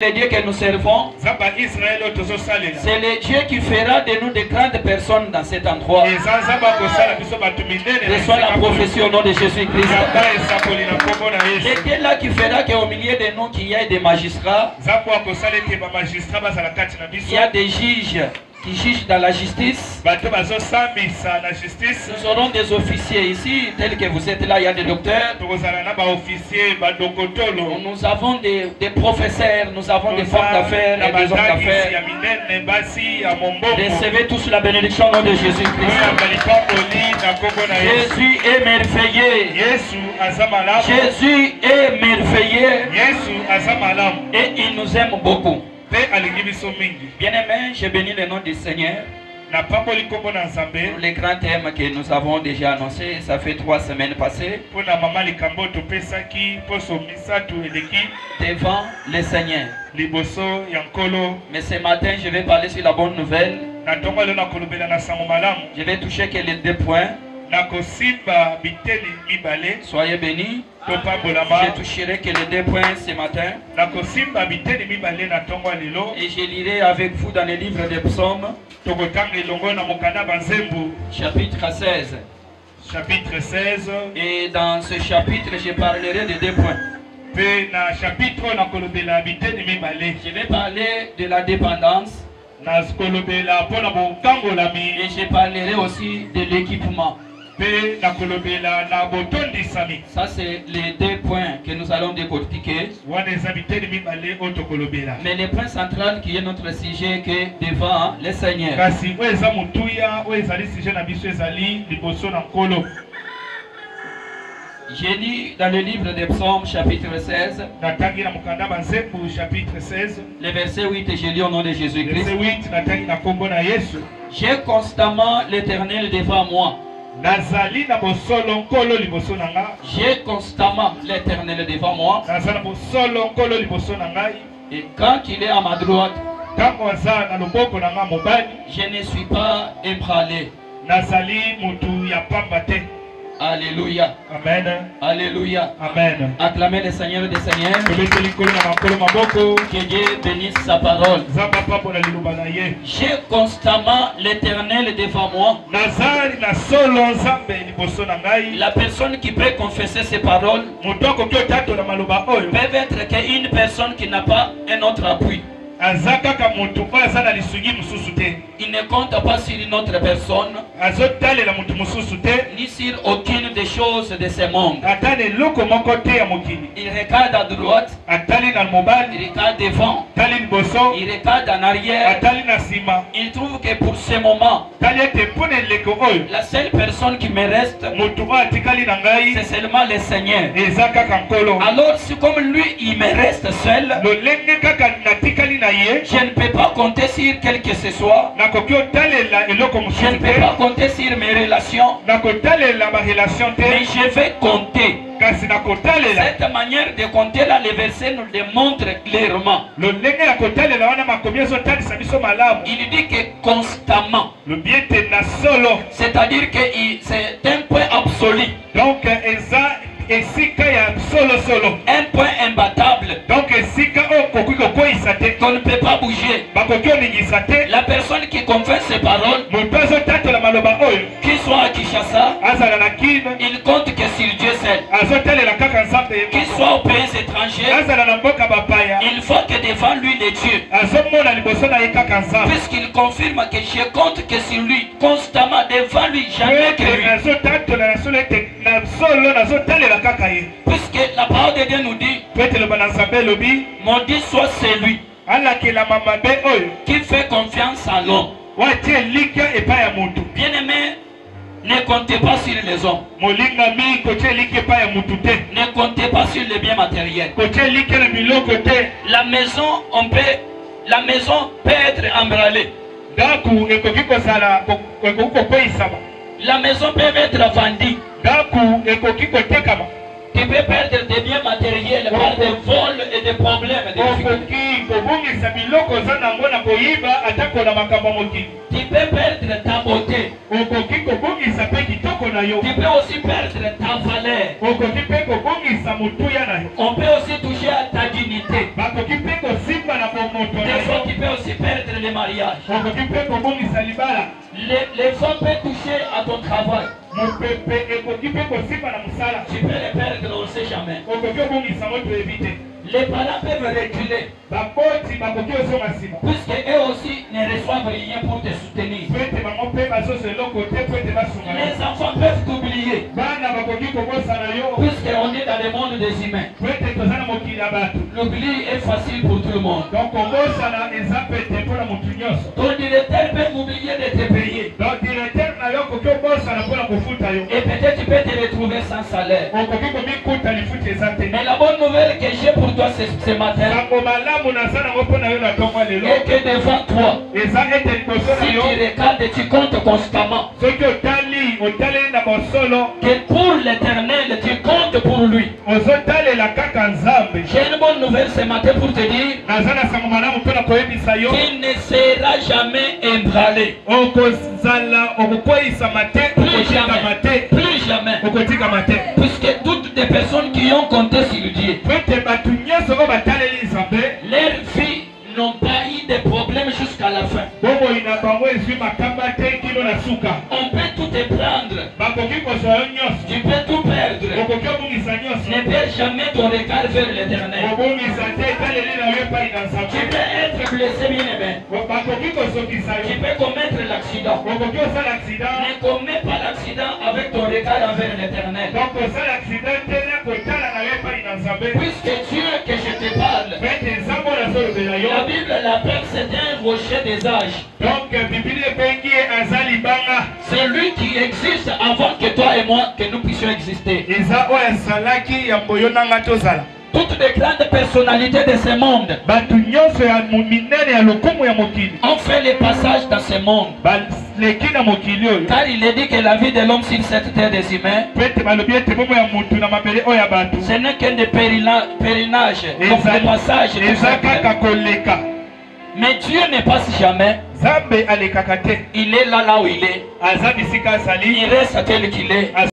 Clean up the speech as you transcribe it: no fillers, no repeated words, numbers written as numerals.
Le Dieu que nous servons, c'est le Dieu qui fera de nous de grandes personnes dans cet endroit. Reçois la prophétie au nom de Jésus-Christ. C'est Dieu là qui fera qu'au milieu de nous, qu'il y ait des magistrats, il y a des juges qui jugent dans la justice. Nous aurons des officiers ici, tels que vous êtes là, il y a des docteurs. Nous avons des professeurs, nous avons des femmes d'affaires et des hommes d'affaires. Recevez tous la bénédiction au nom de Jésus-Christ. Jésus est merveilleux. Jésus est merveilleux. Et il nous aime beaucoup. Bien-aimés, je bénis le nom du Seigneur. Les grands thèmes que nous avons déjà annoncés, ça fait 3 semaines passées. Devant le Seigneur. Mais ce matin, je vais parler sur la bonne nouvelle. Je vais toucher que les 2 points. Soyez bénis. Je toucherai que les 2 points ce matin. Et je lirai avec vous dans le livre des psaumes. Chapitre 16. Chapitre 16. Et dans ce chapitre, je parlerai de 2 points. Je vais parler de la dépendance. Et je parlerai aussi de l'équipement. Ça, c'est les 2 points que nous allons décortiquer. Mais le point central qui est notre sujet, que devant le Seigneur. J'ai lu dans le livre des psaumes, chapitre 16. Le verset 8, j'ai lu au nom de Jésus-Christ. J'ai constamment l'Éternel devant moi. J'ai constamment l'Éternel devant moi. Et quand il est à ma droite, je ne suis pas ébranlé. Alléluia. Amen. Alléluia. Amen. Acclamez le Seigneur des Seigneurs. Que Dieu bénisse sa parole. J'ai constamment l'Éternel devant moi. La personne qui peut confesser ces paroles peut être qu'une personne qui n'a pas un autre appui. Il ne compte pas sur une autre personne, ni sur aucune des choses de ce monde. Il regarde à droite, il regarde devant, il regarde en arrière. Il trouve que pour ce moment, la seule personne qui me reste, c'est seulement le Seigneur. Alors, si comme lui, il me reste seul, je ne peux pas compter sur quel que ce soit. Je ne peux pas compter sur mes relations. Mais je vais compter. Cette manière de compter là, le verset nous le montre clairement. Il dit que constamment. C'est-à-dire que c'est un point absolu. Donc, un point imbattable. Donc, qu'on ne peut pas bouger. La personne qui confesse ces paroles, qu'il soit à Kinshasa, il compte que sur Dieu seul. Qu'il soit au pays étranger, il faut que devant lui les dieux. Puisqu'il confirme que je compte que sur lui, constamment devant lui, jamais que lui. Puisque la parole de Dieu nous dit, mon Dieu soit celui qui fait confiance à l'homme. Bien aimé, ne comptez pas sur les hommes. Ne comptez pas sur les biens matériels. La maison peut être emballée. La maison peut être vendue. Tu peux perdre des biens matériels par des vols et des problèmes. Tu peux perdre ta beauté. Tu peux aussi perdre ta valeur. On peut aussi toucher à ta dignité. Des fois, tu peux aussi perdre les mariages. Les femmes peuvent toucher à ton travail. Tu peux les perdre, on ne sait jamais. Les parents peuvent reculer. Puisque eux aussi ne reçoivent rien pour te soutenir. Les enfants peuvent t'oublier. Puisqu'on est dans le monde des humains. L'oubli est facile pour tout le monde. Ton directeur peut m'oublier de te payer. Et peut-être tu peux te retrouver sans salaire. Mais la bonne nouvelle que j'ai pour toi ce matin, et que devant toi, si tu regardes et tu comptes constamment, que pour l'éternel tu comptes pour lui. J'ai une bonne nouvelle ce matin pour te dire qu'il ne sera jamais ébranlé. Plus jamais. Puisque toutes les personnes qui ont compté sur Dieu, leurs vies n'ont pas eu de problèmes jusqu'à la fin. On peut tout te prendre. Tu peux tout perdre. Ne perds jamais ton regard vers l'éternel. Tu peux être blessé, bien-aimé. Tu peux commettre l'accident. Ne commets pas l'accident avec ton regard envers l'éternel. Puisque Dieu que je te parle, la Bible l'appelle, c'est un rocher des âges. C'est lui qui existe avant que toi et moi, que nous puissions exister. Toutes les grandes personnalités de ce monde ont fait les passages dans ce monde. Car il est dit que la vie de l'homme sur cette terre des humains, ce n'est qu'un des pèlerinages, donc des passages. Mais Dieu ne passe jamais. Il est là où il est. Il reste tel qu'il est.